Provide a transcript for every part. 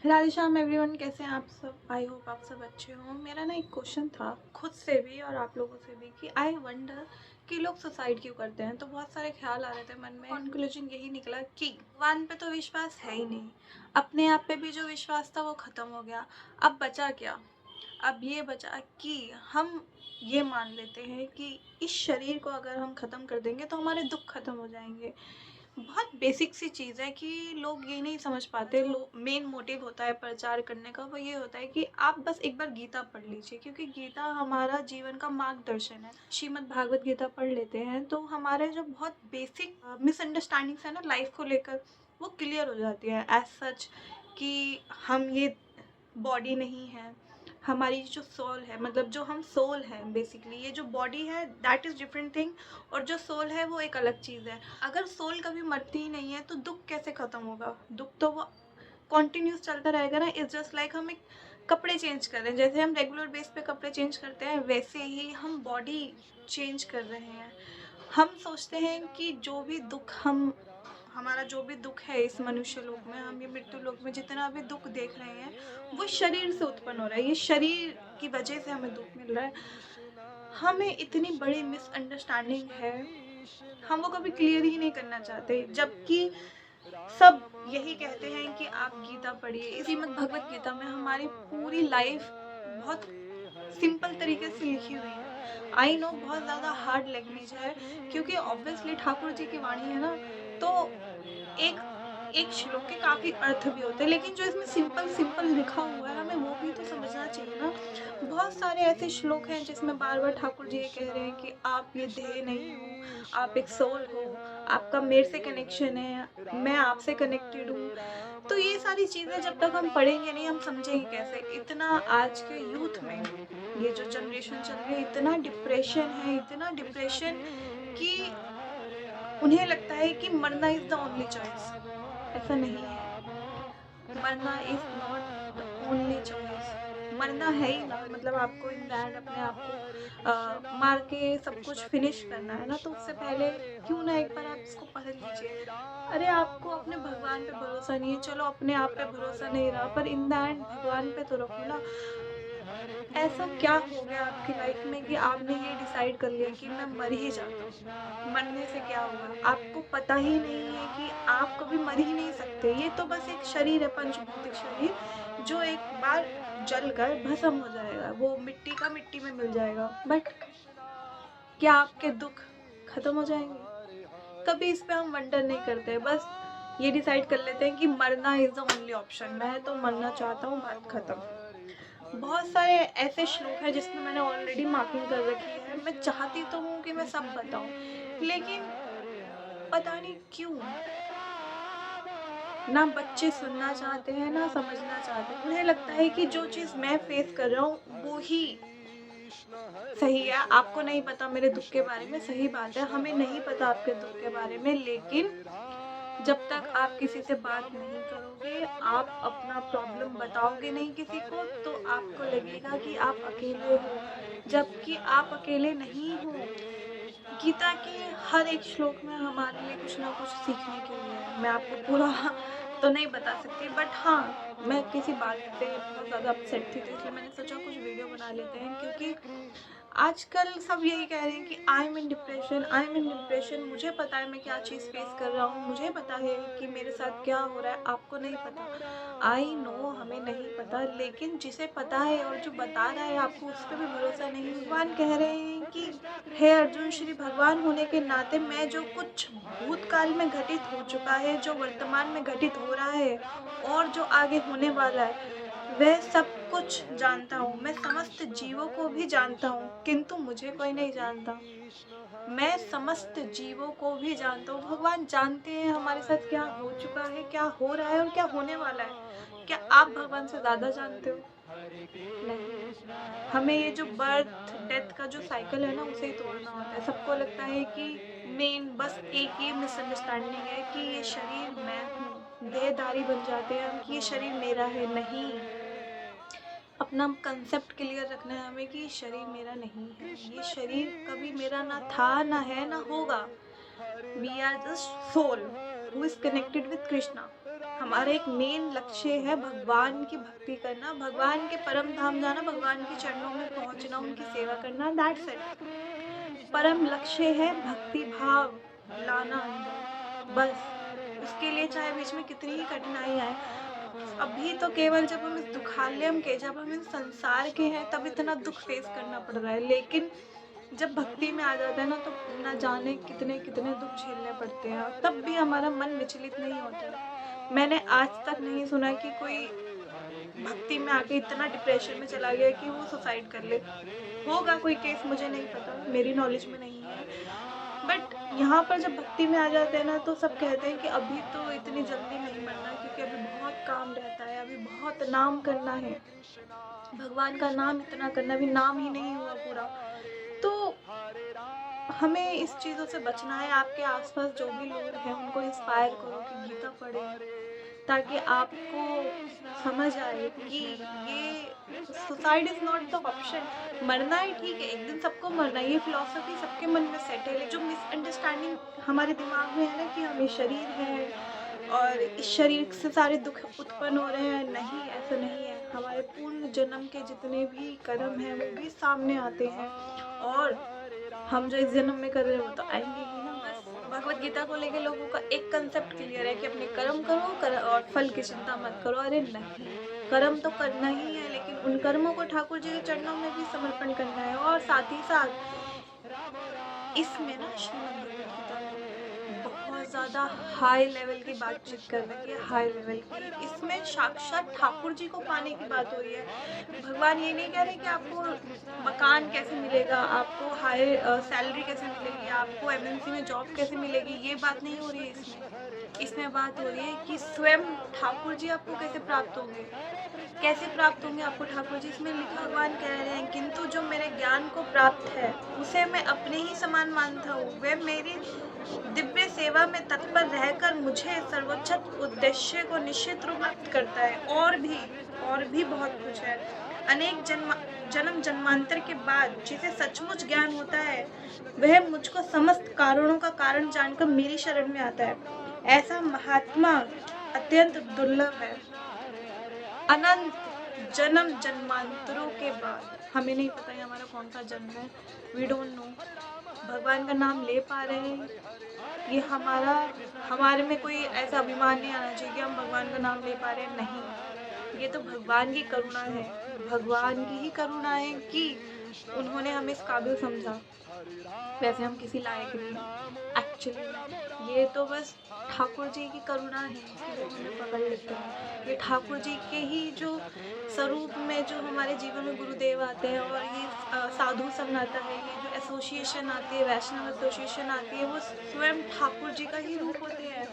Radhe Shyam everyone, कैसे हैं आप सब। आई होप आप सब अच्छे हों। मेरा ना एक क्वेश्चन था खुद से भी और आप लोगों से भी कि आई वंडर कि लोग सुसाइड क्यों करते हैं। तो बहुत सारे ख्याल आ रहे थे मन में। कंक्लूजन यही निकला कि भगवान पे तो विश्वास है ही नहीं, अपने आप पे भी जो विश्वास था वो ख़त्म हो गया। अब बचा क्या? अब ये बचा कि हम ये मान लेते हैं कि इस शरीर को अगर हम ख़त्म कर देंगे तो हमारे दुख ख़त्म हो जाएंगे। बहुत बेसिक सी चीज़ है कि लोग ये नहीं समझ पाते। लोग मेन मोटिव होता है प्रचार करने का, वो ये होता है कि आप बस एक बार गीता पढ़ लीजिए, क्योंकि गीता हमारा जीवन का मार्गदर्शन है। श्रीमद् भागवत गीता पढ़ लेते हैं तो हमारे जो बहुत बेसिक मिसअंडरस्टैंडिंग्स है ना लाइफ को लेकर, वो क्लियर हो जाती है। एज सच कि हम ये बॉडी नहीं है, हमारी जो सोल है, मतलब जो हम सोल हैं बेसिकली, ये जो बॉडी है दैट इज़ डिफरेंट थिंग, और जो सोल है वो एक अलग चीज़ है। अगर सोल कभी मरती ही नहीं है तो दुख कैसे ख़त्म होगा? दुख तो वो कॉन्टिन्यूस चलता रहेगा ना। इट्स जस्ट लाइक हम एक कपड़े चेंज कर रहे हैं। जैसे हम रेगुलर बेस पे कपड़े चेंज करते हैं, वैसे ही हम बॉडी चेंज कर रहे हैं। हम सोचते हैं कि जो भी दुख हमारा जो भी दुख है इस मनुष्य लोक में, हम ये मृत्यु लोक में जितना भी दुख देख रहे हैं वो शरीर से उत्पन्न हो रहा है। ये शरीर की वजह से हमें दुख मिल रहा है। हमें इतनी बड़ी मिसअंडरस्टैंडिंग है, हम वो कभी क्लियर ही नहीं करना चाहते। जबकि सब यही कहते हैं कि आप गीता पढ़िए। इस श्रीमद् भगवत गीता में हमारी पूरी लाइफ बहुत सिंपल तरीके से लिखी हुई है। आई नो बहुत ज़्यादा हार्ड लैंग्वेज है, क्योंकि ऑब्वियसली ठाकुर जी की वाणी है ना, तो एक एक श्लोक के काफ़ी अर्थ भी होते हैं, लेकिन जो इसमें सिंपल सिंपल लिखा हुआ है हमें वो भी तो समझना चाहिए ना। बहुत सारे ऐसे श्लोक हैं जिसमें बार बार ठाकुर जी ये कह रहे हैं कि आप ये देह नहीं हो, आप एक सोल हो, आपका मेरे से कनेक्शन है, मैं आपसे कनेक्टेड हूँ। तो ये सारी चीज़ें जब तक हम पढ़ेंगे नहीं, हम समझेंगे कैसे। इतना आज के यूथ में ये जो जनरेशन चल रही है, इतना डिप्रेशन है, इतना डिप्रेशन कि उन्हें लगता है कि मरना इज़ द ओनली चॉइस। ऐसा नहीं है। मरना is not the only choice. मरना है ही ना, मतलब आपको इन द एंड अपने आप को मार के सब कुछ फिनिश करना है ना, तो उससे पहले क्यों ना एक बार आप इसको पढ़ लीजिए। अरे आपको अपने भगवान पे भरोसा नहीं है, चलो अपने आप पे भरोसा नहीं रहा, पर इन द एंड भगवान पे तो रखो ना। ऐसा क्या हो गया आपकी लाइफ में कि आपने ये डिसाइड कर लिया कि मैं मर ही जाता हूँ। मरने से क्या होगा? आपको पता ही नहीं है कि आप कभी मर ही नहीं सकते। ये तो बस एक शरीर है, पंचभौतिक शरीर, जो एक बार जल कर भस्म हो जाएगा, वो मिट्टी का मिट्टी में मिल जाएगा। बट क्या आपके दुख खत्म हो जाएंगे? कभी इस पे हम वंडर नहीं करते। बस ये डिसाइड कर लेते हैं कि मरना इज द ओनली ऑप्शन, मैं तो मरना चाहता हूँ, बात खत्म। बहुत सारे ऐसे श्लोक हैं जिसमें मैंने ऑलरेडी मार्किंग कर रखी है। मैं चाहती तो हूँ कि मैं सब बताऊं, लेकिन पता नहीं क्यों ना बच्चे सुनना चाहते हैं ना समझना चाहते हैं। उन्हें लगता है कि जो चीज़ मैं फेस कर रहा हूँ वो ही सही है। आपको नहीं पता मेरे दुख के बारे में, सही बात है, हमें नहीं पता आपके दुख के बारे में, लेकिन जब तक आप किसी से बात नहीं करोगे, आप अपना प्रॉब्लम बताओगे नहीं किसी को, तो आपको लगेगा कि आप अकेले हो, जबकि आप अकेले नहीं हो। गीता के हर एक श्लोक में हमारे लिए कुछ ना कुछ सीखने के लिए है। मैं आपको पूरा तो नहीं बता सकती, बट हाँ, मैं किसी बात पे बहुत ज़्यादा अपसेट थी, तो इसलिए मैंने सोचा कुछ वीडियो बना लेते हैं। क्योंकि आजकल सब यही कह रहे हैं कि I am in depression, I am in depression. मुझे पता है मैं क्या चीज़ फेस कर रहा हूँ, मुझे पता है कि मेरे साथ क्या हो रहा है, आपको नहीं पता। आई नो हमें नहीं पता, लेकिन जिसे पता है और जो बता रहा है आपको, उस पर भी भरोसा नहीं। भगवान कह रहे हैं कि हे अर्जुन, श्री भगवान होने के नाते मैं जो कुछ भूतकाल में घटित हो चुका है, जो वर्तमान में घटित हो रहा है और जो आगे होने वाला है, वह सब कुछ जानता हूँ। मैं समस्त जीवों को भी जानता हूँ, किंतु मुझे कोई नहीं जानता। मैं समस्त जीवों को भी जानता हूँ। भगवान जानते हैं हमारे साथ क्या हो चुका है, क्या हो रहा है और क्या होने वाला है। क्या आप भगवान से ज़्यादा जानते हो? नहीं। हमें ये जो बर्थ डेथ का जो साइकिल है ना, उसे ही तोड़ना होता है। सबको लगता है कि मेन बस एक ही मिसअंडरस्टैंडिंग है कि ये शरीर मैं हूँ। देहधारी बन जाते हैं हम कि ये शरीर मेरा है। नहीं, अपना कंसेप्ट क्लियर रखना है हमें कि ये शरीर मेरा नहीं है। ये शरीर कभी मेरा ना था, ना है, ना होगा। We are just soul who is connected with Krishna. हमारा एक मेन लक्ष्य है भगवान की भक्ति करना, भगवान के परम धाम जाना, भगवान के चरणों में पहुंचना, उनकी सेवा करना, दैट्स इट। परम लक्ष्य है भक्ति भाव लाना अंदर, बस। उसके लिए चाहे बीच में कितनी ही कठिनाई आए, अभी तो केवल जब हम इस दुखालयम के, जब हम इस संसार के हैं, तब इतना दुख फेस करना पड़ रहा है, लेकिन जब भक्ति में आ जाता है ना, तो ना जाने कितने कितने दुख झेलने पड़ते हैं, और तब भी हमारा मन विचलित नहीं होता। मैंने आज तक नहीं सुना कि कोई भक्ति में आके इतना डिप्रेशन में चला गया कि वो सुसाइड कर ले। होगा कोई केस, मुझे नहीं पता, मेरी नॉलेज में नहीं है, बट यहाँ पर जब भक्ति में आ जाते हैं ना, तो सब कहते हैं कि अभी तो इतनी जल्दी नहीं मरना, क्योंकि अभी बहुत काम रहता है, अभी बहुत नाम करना है, भगवान का नाम इतना करना, अभी नाम ही नहीं हुआ पूरा। तो हमें इस चीज़ों से बचना है। आपके आसपास जो भी लोग हैं, उनको इंस्पायर करो कि गीता पढ़ें, ताकि आपको समझ आए कि ये suicide is not the option. मरना है, ठीक है, एक दिन सबको मरना है, ये फिलॉसफी सबके मन में सेट है, लेकिन जो मिसअंडरस्टैंडिंग हमारे दिमाग में है ना कि हम ये शरीर है और इस शरीर से सारे दुख उत्पन्न हो रहे हैं, नहीं, ऐसा नहीं है। हमारे पूर्ण जन्म के जितने भी कर्म हैं वो भी सामने आते हैं, और हम जो इस जन्म में कर रहे हैं वो तो आएंगे ही ना। बस भगवत गीता को लेके लोगों का एक कंसेप्ट क्लियर है कि अपने कर्म करो और फल की चिंता मत करो। अरे नहीं, कर्म तो करना ही है, लेकिन उन कर्मों को ठाकुर जी के चरणों में भी समर्पण करना है। और साथ ही साथ इसमें ना श्रीमद् भगवत गीता में बहुत ज़्यादा हाई लेवल की बातचीत कर रही है, हाई लेवल की। इसमें साक्षात ठाकुर जी को पाने की बात हो रही है। भगवान ये नहीं कह रहे कि आपको मकान कैसे मिलेगा, आपको हाई सैलरी कैसे मिलेगी, आपको एमएनसी में जॉब कैसे मिलेगी, ये बात नहीं हो रही है इसमें बात हो रही है कि स्वयं ठाकुर जी आपको कैसे प्राप्त होंगे, कैसे प्राप्त होंगे आपको ठाकुर जी। इसमें लिखा, भगवान कह रहे हैं, किंतु जो मेरे ज्ञान को प्राप्त है उसे मैं अपने ही समान मानता हूँ, वह मेरी दिव्य सेवा में तत्पर रहकर मुझे सर्वोच्च उद्देश्य को निश्चित रूप प्राप्त करता है। और भी बहुत कुछ है। अनेक जन्म जन्मांतर के बाद जिसे सचमुच ज्ञान होता है, वह मुझको समस्त कारणों का कारण जानकर मेरी शरण में आता है। ऐसा महात्मा अत्यंत दुर्लभ है। अनंत जन्म जन्मांतरों के बाद, हमें नहीं पता है हमारा कौन सा जन्म है, वी डोंट नो, भगवान का नाम ले पा रहे हैं, ये हमारे में कोई ऐसा अभिमान नहीं आना चाहिए कि हम भगवान का नाम ले पा रहे हैं, नहीं, ये तो भगवान की करुणा है, भगवान की ही करुणा है कि उन्होंने हमें इस काबिल समझा। वैसे हम किसी लायक नहीं हैं एक्चुअली, ये तो बस ठाकुर जी की करुणा है कि वो हमें पकड़ लेते हैं। ये ठाकुर जी के ही जो स्वरूप में जो हमारे जीवन में गुरुदेव आते हैं, और ये साधु संग आता है, ये जो एसोसिएशन आती है, वैष्णव एसोसिएशन आती है, वो स्वयं ठाकुर जी का ही रूप होते हैं।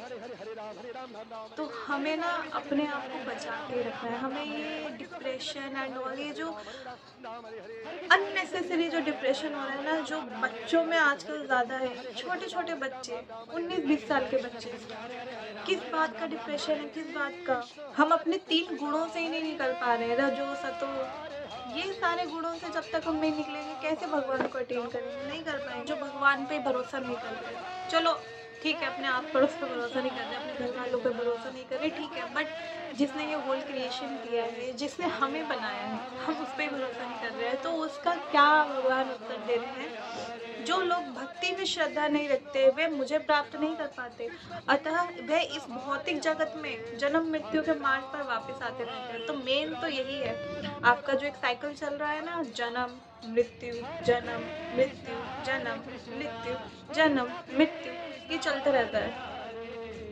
तो हमें ना अपने आप को बचा के रखना है। हमें ये डिप्रेशन एंड ऑल, ये जो अननेसेसरी जो डिप्रेशन हो रहा है ना, जो बच्चों में आजकल ज़्यादा है, छोटे छोटे बच्चे, 19-20 साल के बच्चे, किस बात का डिप्रेशन है, किस बात का? हम अपने 3 गुणों से ही नहीं निकल पा रहे हैं, रजो सतो, ये सारे गुणों से जब तक हम नहीं निकलेंगे, कैसे भगवान को अटेन करेंगे? नहीं कर पाएंगे। जो भगवान पे भरोसा नहीं कर रहे, चलो ठीक है, अपने आप पड़ोस पे भरोसा नहीं कर रहे, अपने घर वालों पे भरोसा नहीं कर रहे, ठीक है, बट जिसने ये होल क्रिएशन किया है, जिसने हमें बनाया है, हम उस पर भरोसा नहीं कर रहे हैं, तो उसका क्या भगवान उत्तर दे रहे हैं? जो लोग भक्ति में श्रद्धा नहीं रखते, वे मुझे प्राप्त नहीं कर पाते, अतः वे इस भौतिक जगत में जन्म मृत्यु के मार्ग पर वापस आते रहते हैं। तो मेन तो यही है, आपका जो एक साइकिल चल रहा है ना, जन्म मृत्यु, जन्म मृत्यु, जन्म मृत्यु, जन्म मृत्यु, ये चलता रहता है।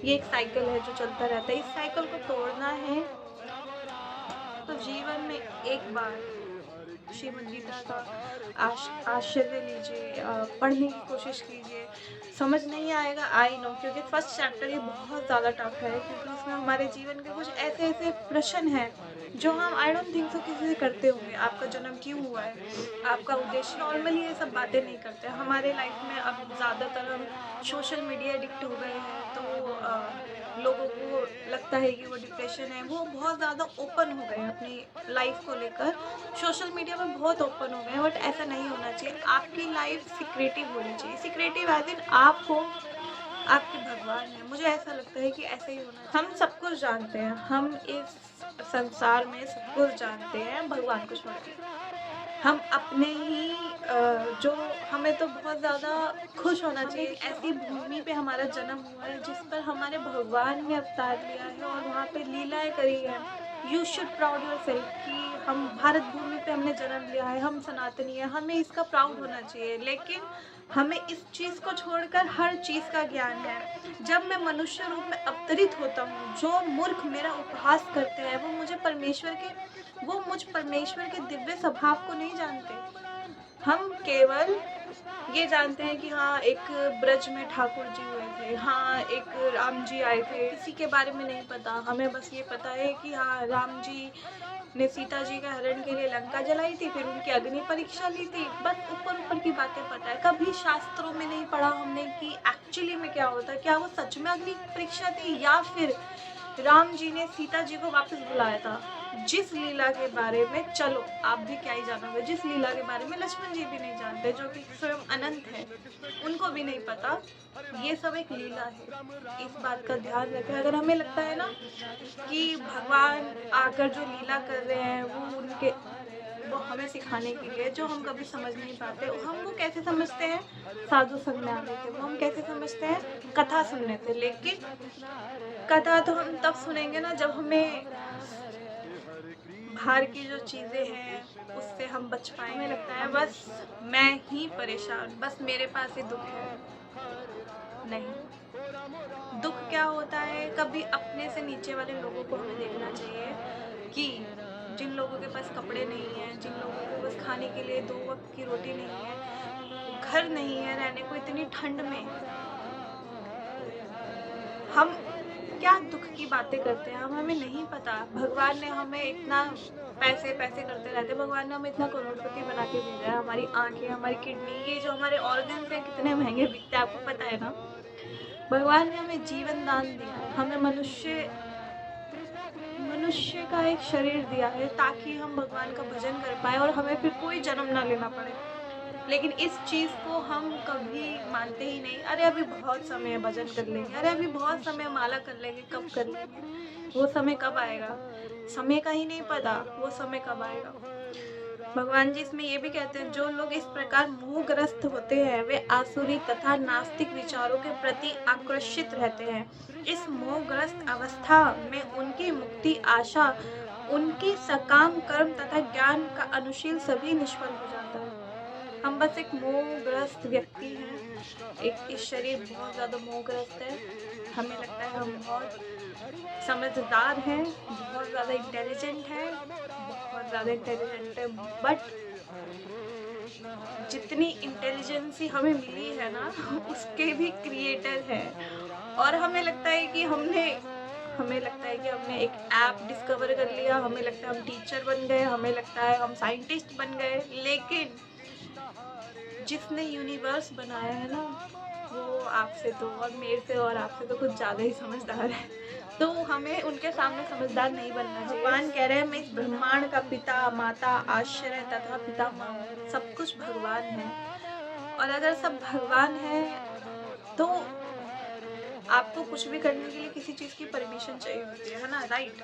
ये एक साइकिल है जो चलता रहता है। इस साइकिल को तोड़ना है तो जीवन में एक बार श्रीमद् गीता का आश्चर्य लीजिए, पढ़ने की कोशिश कीजिए। समझ नहीं आएगा, आई नो, क्योंकि फर्स्ट चैप्टर ये बहुत ज़्यादा टफ है, क्योंकि इसमें हमारे जीवन के कुछ ऐसे ऐसे प्रश्न हैं जो हम आई डोंट थिंक सो किसी से करते होंगे। आपका जन्म क्यों हुआ है, आपका उद्देश्य, नॉर्मली ये सब बातें नहीं करते हमारे लाइफ में। अब ज़्यादातर हम सोशल मीडिया एडिक्ट हो गए हैं, तो लोगों को लगता है कि वो डिप्रेशन है, वो बहुत ज़्यादा ओपन हो गए हैं अपनी लाइफ को लेकर, सोशल मीडिया में बहुत ओपन हो गए हैं, बट ऐसा नहीं होना चाहिए। आपकी लाइफ सिक्रेटिव होनी चाहिए, सिक्रेटिव एज इन आप हो, आपके भगवान हैं। मुझे ऐसा लगता है कि ऐसा ही होना चाहिए। हम सब कुछ जानते हैं, हम इस संसार में सब कुछ जानते हैं भगवान को छोड़ के। हम अपने ही जो हमें तो बहुत ज़्यादा खुश होना चाहिए, ऐसी भूमि पे हमारा जन्म हुआ है जिस पर हमारे भगवान ने अवतार लिया है और वहाँ पे लीलाएं करी है। You should proud your self कि हम भारत भूमि पे हमने जन्म लिया है, हम सनातनी है, हमें इसका प्राउड होना चाहिए। लेकिन हमें इस चीज़ को छोड़कर हर चीज़ का ज्ञान है। जब मैं मनुष्य रूप में अवतरित होता हूँ, जो मूर्ख मेरा उपहास करते हैं वो मुझ परमेश्वर के दिव्य स्वभाव को नहीं जानते। हम केवल ये जानते हैं कि हाँ, एक ब्रज में ठाकुर जी हुए थे, हाँ एक राम जी आए थे, किसी के बारे में नहीं पता। हमें बस ये पता है कि हाँ, राम जी ने सीता जी का हरण के लिए लंका जलाई थी, फिर उनकी अग्नि परीक्षा ली थी। बस ऊपर ऊपर की बातें पता है, कभी शास्त्रों में नहीं पढ़ा हमने कि एक्चुअली में क्या होता है, क्या वो सच में अग्नि परीक्षा थी या फिर राम जी ने सीता जी को वापस बुलाया था। जिस लीला के बारे में, चलो आप भी क्या ही जानोगे, जिस लीला के बारे में लक्ष्मण जी भी नहीं जानते, जो कि स्वयं अनंत है, उनको भी नहीं पता, ये सब एक लीला है। इस बात का ध्यान रखें। अगर हमें लगता है ना कि भगवान आकर जो लीला कर रहे हैं वो हमें सिखाने के लिए, जो हम कभी समझ नहीं पाते, हम वो कैसे समझते हैं, साधु संग में आने के, वो हम कैसे समझते हैं, कथा सुनने से। लेकिन कथा तो हम तब सुनेंगे ना जब हमें बाहर की जो चीज़ें हैं उससे हम बच पाएँ। हमें लगता है बस मैं ही परेशान, बस मेरे पास ही दुख है। नहीं, दुख क्या होता है, कभी अपने से नीचे वाले लोगों को हमें देखना चाहिए कि जिन लोगों के पास कपड़े नहीं हैं, जिन लोगों को बस खाने के लिए 2 वक्त की रोटी नहीं है, घर नहीं है रहने को इतनी ठंड में, हम क्या दुख की बातें करते हैं। हमें नहीं पता भगवान ने हमें इतना पैसे पैसे करते रहते, भगवान ने हमें इतना करोड़पति बना के भेजा है। हमारी आंखें, हमारी किडनी, ये जो हमारे ऑर्गन्स हैं कितने महंगे बिकते हैं, आपको पता है ना। भगवान ने हमें जीवन दान दिया है, हमें मनुष्य का एक शरीर दिया है ताकि हम भगवान का भजन कर पाए और हमें फिर कोई जन्म ना लेना पड़े। लेकिन इस चीज़ को हम कभी मानते ही नहीं। अरे अभी बहुत समय है, भजन कर लेंगे, अरे अभी बहुत समय, माला कर लेंगे, कब कर लेंगे, वो समय कब आएगा, समय का ही नहीं पता वो समय कब आएगा। भगवान जी इसमें ये भी कहते हैं, जो लोग इस प्रकार मोहग्रस्त होते हैं वे आसुरी तथा नास्तिक विचारों के प्रति आकर्षित रहते हैं। इस मोहग्रस्त अवस्था में उनकी मुक्ति आशा, उनकी सकाम कर्म तथा ज्ञान का अनुशील सभी निष्फल हो जाता है। हम बस एक मोहग्रस्त व्यक्ति हैं, एक इस शरीर बहुत ज़्यादा मोहग्रस्त है। हमें लगता है हम बहुत समझदार हैं, बहुत ज़्यादा इंटेलिजेंट हैं, बहुत ज़्यादा इंटेलिजेंट है, बट जितनी इंटेलिजेंसी हमें मिली है ना उसके भी क्रिएटर हैं। और हमें लगता है कि हमने एक ऐप डिस्कवर कर लिया, हमें लगता है हम टीचर बन गए, हमें लगता है हम साइंटिस्ट बन गए। लेकिन जिसने यूनिवर्स बनाया है ना, वो आपसे तो और मेरे से और आपसे तो कुछ ज़्यादा ही समझदार है। तो हमें उनके सामने समझदार नहीं बनना चाहिए। भगवान कह रहे हैं, मैं इस ब्रह्मांड का पिता, माता, आश्रय तथा पितामह हूँ। सब कुछ भगवान है। और अगर सब भगवान है तो आपको कुछ भी करने के लिए किसी चीज़ की परमिशन चाहिए होती है ना, राइट।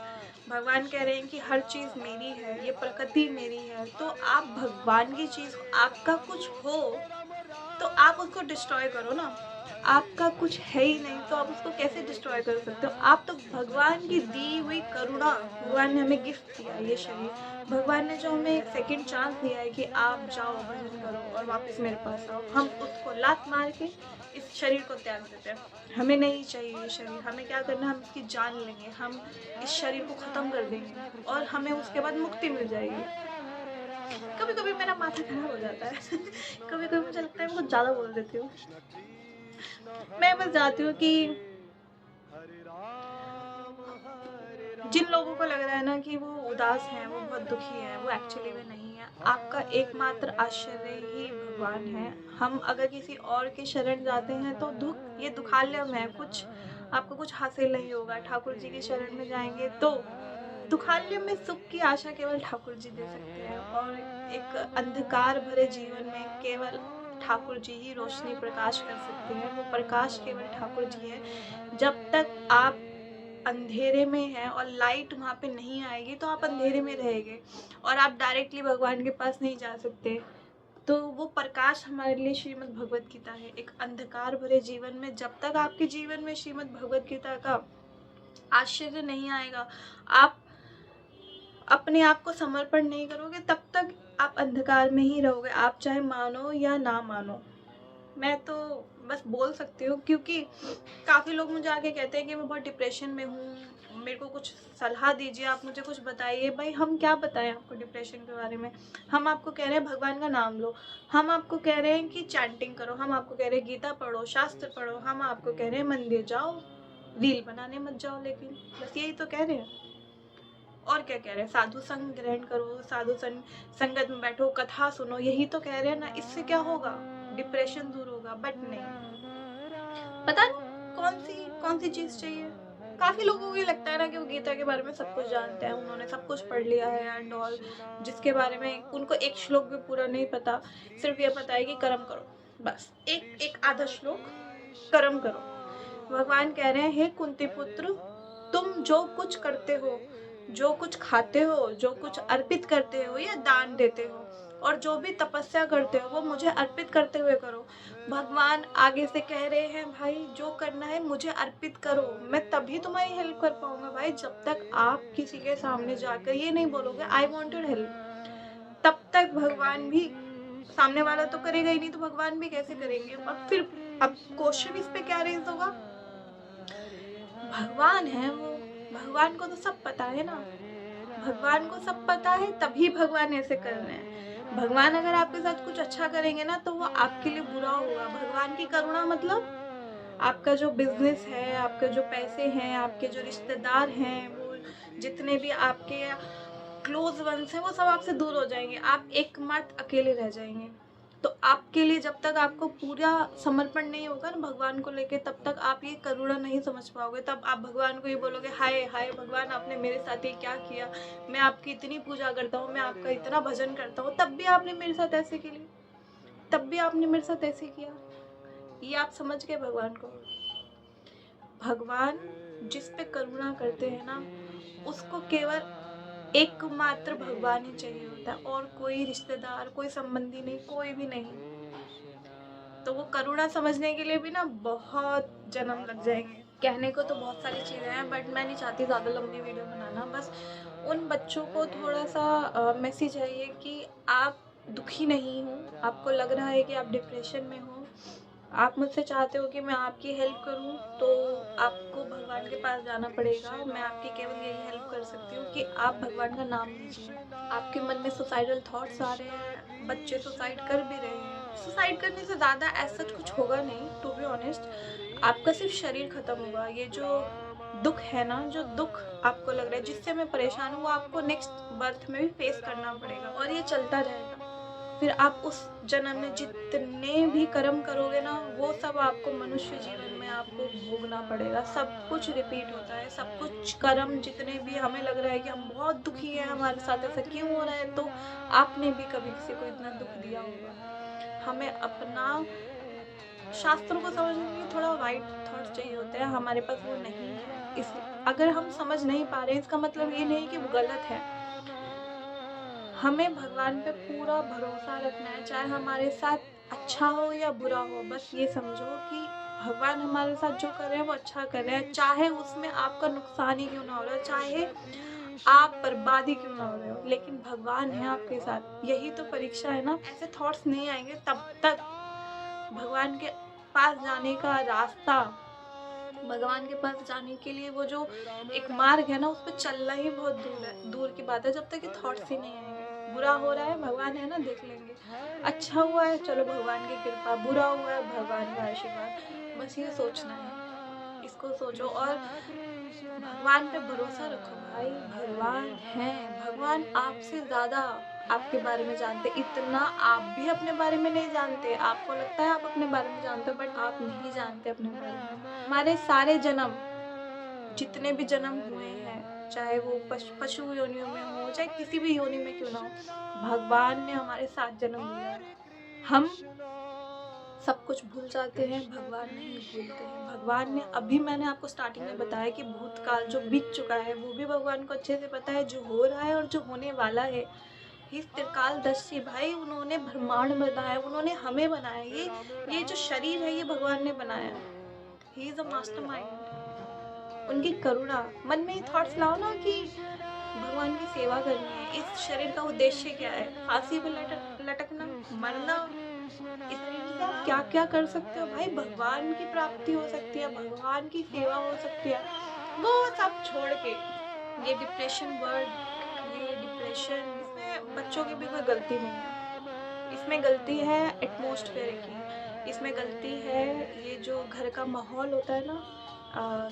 भगवान कह रहे हैं कि हर चीज़ मेरी है, ये प्रकृति मेरी है। तो आप भगवान की चीज़, आपका कुछ हो तो आप उसको डिस्ट्रॉय करो ना। आपका कुछ है ही नहीं तो आप उसको कैसे डिस्ट्रॉय कर सकते हो। आप तो भगवान की दी हुई करुणा, भगवान ने हमें गिफ्ट दिया ये शरीर, भगवान ने जो हमें एक सेकंड चांस दिया है कि आप जाओ भजन करो और वापस मेरे पास आओ, हम उसको लात मार के इस शरीर को त्याग देते हैं। हमें नहीं चाहिए ये शरीर। हमें क्या करना है, हम इसकी जान लेंगे, हम इस शरीर को ख़त्म कर देंगे और हमें उसके बाद मुक्ति मिल जाएगी। कभी कभी मेरा माथा खराब हो जाता है कभी कभी मुझे लगता है मैं कुछ ज़्यादा बोल देती हूँ। मैं बस चाहती हूँ कि जिन लोगों को लग रहा है ना कि वो उदास हैं, वो बहुत दुखी हैं, वो एक्चुअली में नहीं है। आपका एकमात्र आश्रय ही भगवान है। हम अगर किसी और के शरण जाते हैं तो ये दुखालयम है, कुछ आपको कुछ हासिल नहीं होगा। ठाकुर जी की शरण में जाएंगे तो दुखालयम में सुख की आशा केवल ठाकुर जी दे सकते हैं। और एक अंधकार भरे जीवन में केवल ठाकुर जी ही रोशनी प्रकाश कर सकते हैं, वो प्रकाश केवल ठाकुर जी है। जब तक आप अंधेरे में हैं और लाइट वहाँ पे नहीं आएगी तो आप अंधेरे में रहेंगे और आप डायरेक्टली भगवान के पास नहीं जा सकते। तो वो प्रकाश हमारे लिए श्रीमद् भगवत गीता है। एक अंधकार भरे जीवन में जब तक आपके जीवन में श्रीमद् भगवत गीता का आश्चर्य नहीं आएगा, आप अपने आप को समर्पण नहीं करोगे, तब तक आप अंधकार में ही रहोगे, आप चाहे मानो या ना मानो। मैं तो बस बोल सकती हूँ, क्योंकि काफ़ी लोग मुझे आके कहते हैं कि मैं बहुत डिप्रेशन में हूँ, मेरे को कुछ सलाह दीजिए, आप मुझे कुछ बताइए। भाई हम क्या बताएं आपको डिप्रेशन के बारे में? हम आपको कह रहे हैं भगवान का नाम लो, हम आपको कह रहे हैं कि चैंटिंग करो, हम आपको कह रहे हैं गीता पढ़ो, शास्त्र पढ़ो, हम आपको कह रहे हैं मंदिर जाओ, रील बनाने मत जाओ, लेकिन बस यही तो कह रहे हैं। और क्या कह रहे हैं? साधु संग ग्रहण करो, साधु संगत में बैठो, कथा सुनो, यही तो कह रहे हैं ना। इससे क्या होगा? डिप्रेशन दूर होगा। बट नहीं, पता नहीं कौन सी चीज चाहिए। काफी लोगों को ये लगता है ना कि वो गीता के बारे में सब कुछ जानते हैं, उन्होंने सब कुछ पढ़ लिया है एंड ऑल, जिसके बारे में उनको एक श्लोक भी पूरा नहीं पता, सिर्फ ये पता है कि कर्म करो, बस एक आधा श्लोक कर्म करो। भगवान कह रहे हैं, हे कुंती पुत्र, तुम जो कुछ करते हो, जो कुछ खाते हो, जो कुछ अर्पित करते हो या दान देते हो, और जो भी तपस्या करते हो, वो मुझे अर्पित करते हुए करो। भगवान आगे से कह रहे हैं, भाई जो करना है मुझे अर्पित करो, मैं तभी तुम्हारी हेल्प कर पाऊंगा। भाई जब तक आप किसी के सामने जाकर ये नहीं बोलोगे आई वांटेड हेल्प, तब तक भगवान भी, सामने वाला तो करेगा ही नहीं, तो भगवान भी कैसे करेंगे? और फिर अब क्वेश्चन इस पे क्या रेज होगा? भगवान है वो, भगवान को तो सब पता है ना, भगवान को सब पता है, तभी भगवान ऐसे कर रहे हैं। भगवान अगर आपके साथ कुछ अच्छा करेंगे ना तो वो आपके लिए बुरा होगा। भगवान की करुणा मतलब आपका जो बिजनेस है, आपके जो पैसे हैं, आपके जो रिश्तेदार हैं, वो जितने भी आपके क्लोज वंस हैं, वो सब आपसे दूर हो जाएंगे, आप एकमात्र अकेले रह जाएंगे। तो आपके लिए जब तक आपको पूरा समर्पण नहीं होगा ना भगवान को लेके, तब तक आप ये करुणा नहीं समझ पाओगे। तब आप भगवान को ये बोलोगे, हाय हाय भगवान, आपने मेरे साथ ये क्या किया, मैं आपकी इतनी पूजा करता हूँ, मैं आपका इतना भजन करता हूँ, तब भी आपने मेरे साथ ऐसे के लिए, तब भी आपने मेरे साथ ऐसे किया। ये आप समझ गए भगवान को? भगवान जिस पे करुणा करते हैं ना, उसको केवल एकमात्र भगवान ही चाहिए होता है, और कोई रिश्तेदार, कोई संबंधी नहीं, कोई भी नहीं। तो वो करुणा समझने के लिए भी ना बहुत जन्म लग जाएंगे। कहने को तो बहुत सारी चीज़ें हैं, बट मैं नहीं चाहती ज़्यादा लंबी वीडियो बनाना। बस उन बच्चों को थोड़ा सा मैसेज है ये कि आप दुखी नहीं हो, आपको लग रहा है कि आप डिप्रेशन में हो, आप मुझसे चाहते हो कि मैं आपकी हेल्प करूं, तो आपको भगवान के पास जाना पड़ेगा। मैं आपकी केवल यही हेल्प कर सकती हूँ कि आप भगवान का नाम लीजिए। आपके मन में सुसाइडल थॉट्स आ रहे हैं, बच्चे सुसाइड कर भी रहे हैं। सुसाइड करने से ज़्यादा ऐसा कुछ होगा नहीं, टू बी ऑनेस्ट, आपका सिर्फ शरीर खत्म होगा। ये जो दुख है ना, जो दुख आपको लग रहा है, जिससे मैं परेशान हूँ, वो आपको नेक्स्ट बर्थ में भी फेस करना पड़ेगा, और ये चलता रहेगा। फिर आप उस जन्म में जितने भी कर्म करोगे ना, वो सब आपको मनुष्य जीवन में आपको भोगना पड़ेगा। सब कुछ रिपीट होता है, सब कुछ कर्म, जितने भी हमें लग रहा है कि हम बहुत दुखी हैं, हमारे साथ ऐसा क्यों हो रहा है, तो आपने भी कभी किसी को इतना दुख दिया होगा। हमें अपना शास्त्रों को समझने के लिए थोड़ा वाइट थॉट्स चाहिए होते हैं, हमारे पास वो नहीं है। इसलिए अगर हम समझ नहीं पा रहे हैं, इसका मतलब ये नहीं कि वो गलत है। हमें भगवान पे पूरा भरोसा रखना है, चाहे हमारे साथ अच्छा हो या बुरा हो। बस ये समझो कि भगवान हमारे साथ जो कर रहे हैं वो अच्छा कर रहे हैं, चाहे उसमें आपका नुकसान ही क्यों ना हो रहा है, चाहे आप बर्बादी क्यों ना हो रहे हो, लेकिन भगवान है आपके साथ। यही तो परीक्षा है ना। ऐसे थॉट्स नहीं आएंगे तब तक भगवान के पास जाने का रास्ता, भगवान के पास जाने के लिए वो जो एक मार्ग है ना, उस पर चलना ही बहुत दूर है, दूर की बात है, जब तक ये थॉट्स ही नहीं आएंगे। बुरा हो रहा है, भगवान है ना, देख लेंगे। अच्छा हुआ है, चलो भगवान की कृपा। बुरा हुआ है, भगवान का आशीर्वाद। बस ये सोचना है, इसको सोचो और भगवान पे भरोसा रखो। भाई भगवान है, भगवान आपसे ज़्यादा आपके बारे में जानते। इतना आप भी अपने बारे में नहीं जानते। आपको लगता है आप अपने बारे में जानते हो, बट आप नहीं जानते अपने बारे में। हमारे सारे जन्म, जितने भी जन्म हुए हैं, चाहे वो पशु योनियों में हो, चाहे किसी भी योनि में क्यों ना हो, भगवान ने हमारे साथ जन्म लिया है। हम सब कुछ भूल जाते हैं, भगवान नहीं भूलते हैं। भगवान ने, अभी मैंने आपको स्टार्टिंग में बताया कि भूतकाल जो बीत चुका है वो भी भगवान को अच्छे से पता है, जो हो रहा है और जो होने वाला है। ही त्रिकालदर्शी भाई, उन्होंने ब्रह्मांड बनाया, उन्होंने हमें बनाया। ये जो शरीर है ये भगवान ने बनाया। He is a mastermind. उनकी करुणा, मन में ये थॉट्स लाओ ना कि भगवान की सेवा करनी है। इस शरीर का उद्देश्य क्या है? फांसी पे लटकना, मरना? इस शरीर से आप क्या क्या कर सकते हो भाई? भगवान की प्राप्ति हो सकती है, भगवान की सेवा हो सकती है। वो सब छोड़ के ये डिप्रेशन वर्ड, ये डिप्रेशन, इसमें बच्चों की भी कोई गलती नहीं है। इसमें गलती है एटमॉस्फेयर की, इसमें गलती है ये जो घर का माहौल होता है ना,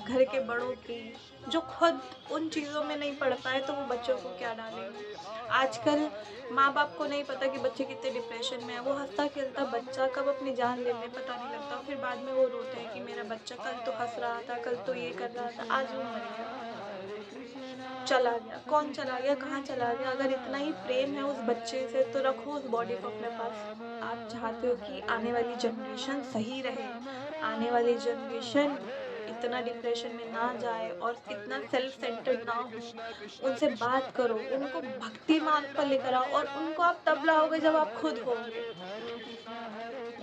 घर के बड़ों की, जो खुद उन चीज़ों में नहीं पढ़ पाए तो वो बच्चों को क्या डालेंगे। आजकल माँ बाप को नहीं पता कि बच्चे कितने डिप्रेशन में है। वो हंसता खेलता बच्चा कब अपनी जान ले ले पता नहीं लगता। फिर बाद में वो रोते हैं कि मेरा बच्चा कल तो हंस रहा था, कल तो ये कर रहा था, आज वो मर गया, चला गया। कौन चला गया, कहाँ चला गया? अगर इतना ही प्रेम है उस बच्चे से तो रखो उस बॉडी को अपने पास। आप चाहते हो कि आने वाली जनरेशन सही रहे, आने वाली जनरेशन इतना डिप्रेशन में ना जाए और इतना सेल्फ सेंटर्ड ना हो, उनसे बात करो, उनको भक्ति मार्ग पर लेकर आओ। और उनको आप तब लाओगे जब आप खुद होंगे।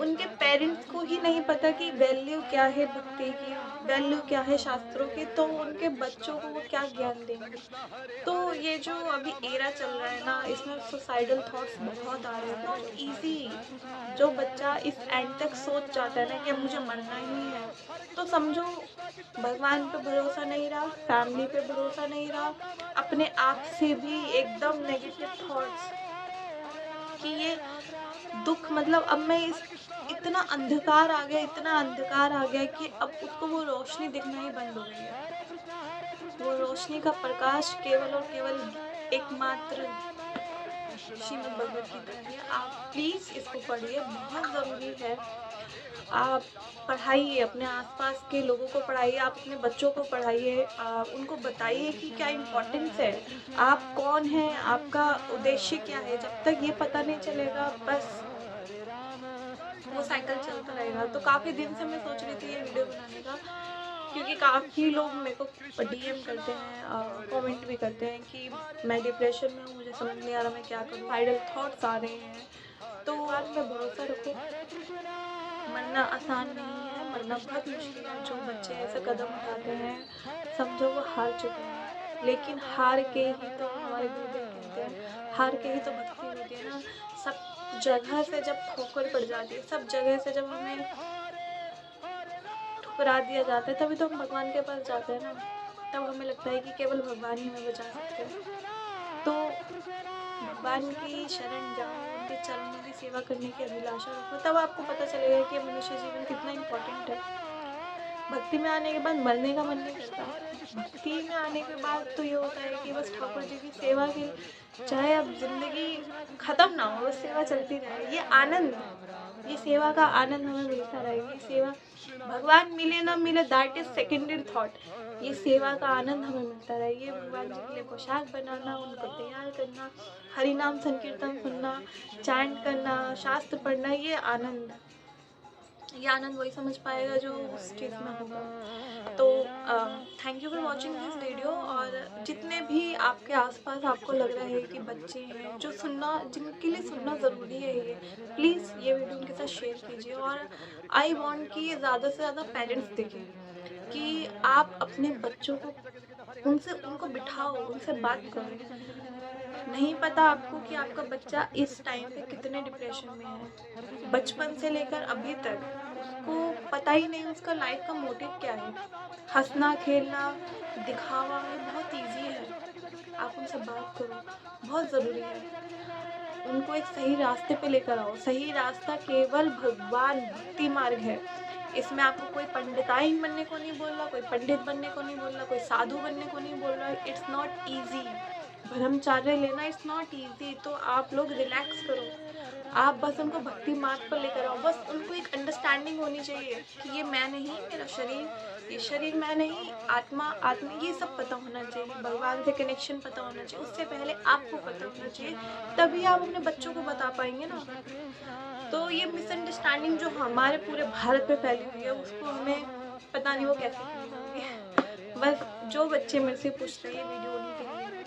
उनके पेरेंट्स को ही नहीं पता कि वैल्यू क्या है भक्ति की, वैल्यू क्या है शास्त्रों की, तो उनके बच्चों को वो क्या ज्ञान देंगे। तो ये जो अभी एरा चल रहा है ना, इसमें सुसाइडल थॉट्स बहुत आ रहे हैं। Not easy. जो बच्चा इस एंड तक सोच जाता है ना कि अब मुझे मरना ही है, तो समझो भगवान पे भरोसा नहीं रहा, फैमिली पे भरोसा नहीं रहा, अपने आप से भी एकदम नेगेटिव थॉट्स कि ये दुख, मतलब अब मैं इस इतना अंधकार आ गया, इतना अंधकार आ गया कि अब उसको वो रोशनी दिखना ही बंद हो गई है। वो रोशनी का प्रकाश केवल और केवल एकमात्र श्रीमद् भगवत गीता है। आप प्लीज़ इसको पढ़िए, बहुत ज़रूरी है। आप पढ़ाइए, अपने आसपास के लोगों को पढ़ाइए, आप अपने बच्चों को पढ़ाइए, उनको बताइए कि क्या इम्पोर्टेंस है, आप कौन हैं, आपका उद्देश्य क्या है। जब तक ये पता नहीं चलेगा बस वो साइकिल चलता रहेगा। तो काफ़ी दिन से मैं सोच रही थी ये वीडियो बनाने का, क्योंकि काफ़ी लोग मेरे को डीएम करते हैं, कमेंट भी करते हैं कि मैं डिप्रेशन में हूँ, मुझे समझ नहीं आ रहा मैं क्या करूँ, आइडल थॉट्स आ रहे हैं। तो आज मैं भरोसा रखो, मरना आसान नहीं है, मरना बहुत मुश्किल है। जो बच्चे ऐसे कदम उठाते हैं समझो वो हार चुके हैं। लेकिन हार के ही तो हमारे गुरुदेव कहते हैं, हार के ही तो भक्ति होती है ना। सब जगह से जब ठोकर पड़ जाती है, सब जगह से जब हमें ठुकरा दिया जाता है, तभी तो हम भगवान के पास जाते हैं ना। तब हमें लगता है कि केवल भगवान ही हमें बचा सकते हैं। तो भगवान की शरण जाओ, उनके चरणों की सेवा करने की अभिलाषा रखो, तब आपको पता चलेगा कि मनुष्य जीवन कितना इम्पोर्टेंट है। भक्ति में आने के बाद मरने का मन नहीं करता। भक्ति में आने के बाद तो ये होता है कि बस ठाकुर जी की सेवा की, चाहे अब जिंदगी खत्म ना हो, बस सेवा चलती रहे। ये आनंद, ये सेवा का आनंद हमें मिलता रहेगा। ये सेवा, भगवान मिले ना मिले दैट इज सेकेंडरी थॉट। ये सेवा का आनंद हमें मिलता रहे। ये भगवान जी के लिए पोशाक बनाना, उनको तैयार करना, हरि नाम संकीर्तन सुनना, चैंट करना, शास्त्र पढ़ना, ये आनंद वही समझ पाएगा जो उस चीज़ में होगा। तो thank you for watching this video. और जितने भी आपके आसपास आपको लग रहा है कि बच्चे हैं जो सुनना, जिनके लिए सुनना ज़रूरी है, ये प्लीज़ ये वीडियो उनके साथ शेयर कीजिए। और आई वांट कि ज़्यादा से ज़्यादा पेरेंट्स देखें कि आप अपने बच्चों को उनको बिठाओ, उनसे बात करो। नहीं पता आपको कि आपका बच्चा इस टाइम पे कितने डिप्रेशन में है, बचपन से लेकर अभी तक उसको पता ही नहीं उसका लाइफ का मोटिव क्या है। हंसना खेलना दिखावा ये बहुत इजी है। आप उनसे बात करो, बहुत ज़रूरी है। उनको एक सही रास्ते पे लेकर आओ। सही रास्ता केवल भगवान भक्ति मार्ग है। इसमें आपको कोई पंडिताइन बनने को नहीं बोल रहा, कोई पंडित बनने को नहीं बोल रहा, कोई साधु बनने को नहीं बोल रहा। It's not easy. ब्रह्मचार्य लेना इट्स नॉट ईजी। तो आप लोग रिलैक्स करो, आप बस उनको भक्ति मार्ग पर लेकर आओ। बस उनको एक अंडरस्टैंडिंग होनी चाहिए कि ये मैं नहीं, मेरा शरीर, ये शरीर मैं नहीं, आत्मा ये सब पता होना चाहिए। भगवान से कनेक्शन पता होना चाहिए। उससे पहले आपको पता होना चाहिए, तभी आप अपने बच्चों को बता पाएंगे ना। तो ये मिसअंडरस्टैंडिंग जो हमारे पूरे भारत में फैली हुई है, उसको हमें पता नहीं वो कैसे क्लीन होगी। बस जो बच्चे मेरे से पूछते हैं, ये वीडियो उन्हीं के लिए है।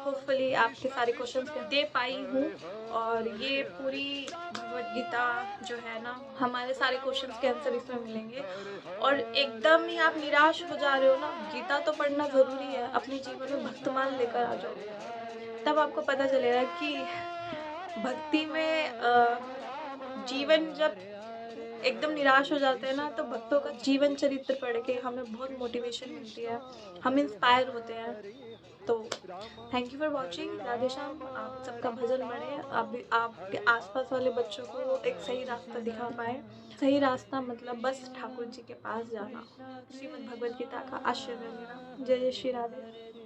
होपफुली आपके सारे क्वेश्चंस मैं दे पाई हूँ, और ये पूरी भगवद गीता जो है ना, हमारे सारे क्वेश्चंस के आंसर इसमें मिलेंगे। और एकदम ही आप निराश हो जा रहे हो ना, गीता तो पढ़ना ज़रूरी है, अपने जीवन में भक्तिमान लेकर आ जाओ। तब आपको पता चलेगा कि भक्ति में जीवन जब एकदम निराश हो जाते हैं ना, तो भक्तों का जीवन चरित्र पढ़ के हमें बहुत मोटिवेशन मिलती है, हम इंस्पायर होते हैं। तो thank you for watching. Radhe Shyam. आप सबका भजन बढ़े, आप भी आपके आसपास वाले बच्चों को एक सही रास्ता दिखा पाए। सही रास्ता मतलब बस ठाकुर जी के पास जाना, श्रीमद् भगवद गीता का आश्रय लेना। जय जय श्री राधे।